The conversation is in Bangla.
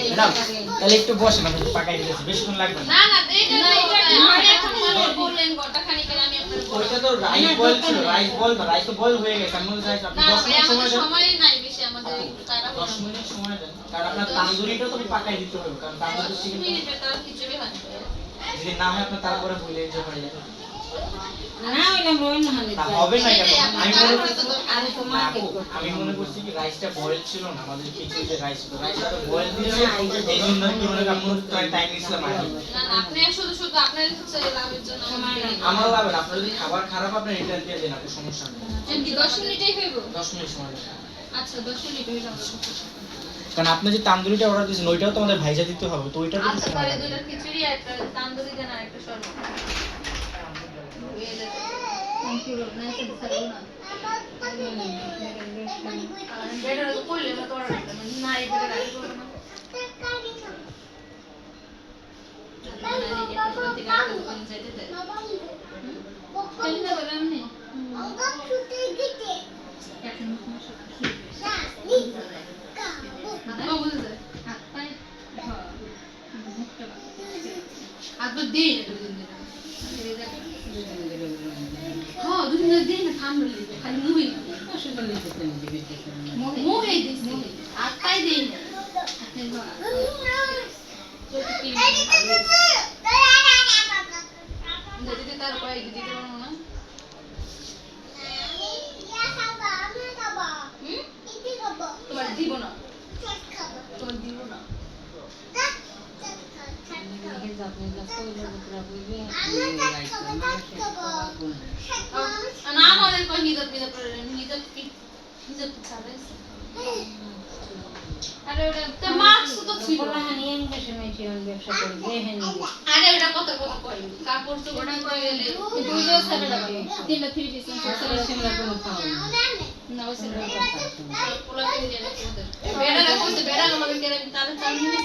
ম্যাডাম তাহলে একটু বসেন, আমি একটু পাকাই দিতেছি, বেশিক্ষণ লাগবে না। না না এইটা না, এটা আমি এখন মানে বললেন ঘন্টা খানিকের আমি আপনাকে বলবো। ওইটা তো রাইস বয়েল ছিল, রাইস বয়েল না, রাইস তো বয়েল হয়ে গেছে। আমি বলতে চাইছি আপনি না 10 ভাই মিনিট আমাদের সময় দেন। সময় নাই বেশি, আমাদের একটু তাড়া 10 মিনিট সময় দেন, কারণ আপনার তান্দুরিটাও তো পাকাই দিতে হবে, কারণ তান্দুরি 10 চিকেন মিনিটে তার খিচুড়ি হয় যদি না হয় আপনার তারপরে বলে যে হয়ে যাবে। না ওইটা রইল না তা হবে না কেন? আমি আমি মনে করছি কি রাইসটা বয়েল ছিল না, আমাদের খিচুড়িতে রাইস ছিল, রাইসটা বয়েল দিয়েছে, এই জন্য কি মনে করেন আমরা টাইম নিছিলাম আর কি। না না আপনি শুধু শুধু আপনার হচ্ছে লাভের জন্য আমার লাভ না, আপনার যদি খাবার খারাপ আপনি রিটার্ন দিয়ে দেন, আপনার সমস্যা নেই। কি 10 মিনিটেই হইব? 10 মিনিট সময় দেন। আচ্ছা 10 মিনিট হয়ে যাবে। কারণ আপনি যে তান্দুরিটা অর্ডার দিয়েছেন ওইটাও তো আমাদের ভাইজা দিতে হবে, তো ওইটা তো আচ্ছা সময় তাহলে লাগবে। দুইটা খিচুড়ি আর একটা তান্দুরি দেন আর একটা শরবত। থ্যাংক ইউ না সেটা ছাড়ো না। আর বেটার তো কইলে না তো আর না এই বেটার আগে করব না। তোমার দিব না, তোমার দিব না। না আমাদের কই নিদত নিদত নিদত কি নিদত ছাড়ে। আরে ওটা তো মাস্ক তো ছিল না। আরে ওটা কত কত কই কাপড় তো ওটা কই গেলে দুইটা সাড়ে টাকা তিনটা থ্রি পিস না ওই সাড়ে টাকা পোলা কিনে দেন তোমাদের বেড়া রাখছে বেড়া আমাদের কেন তাহলে তাহলে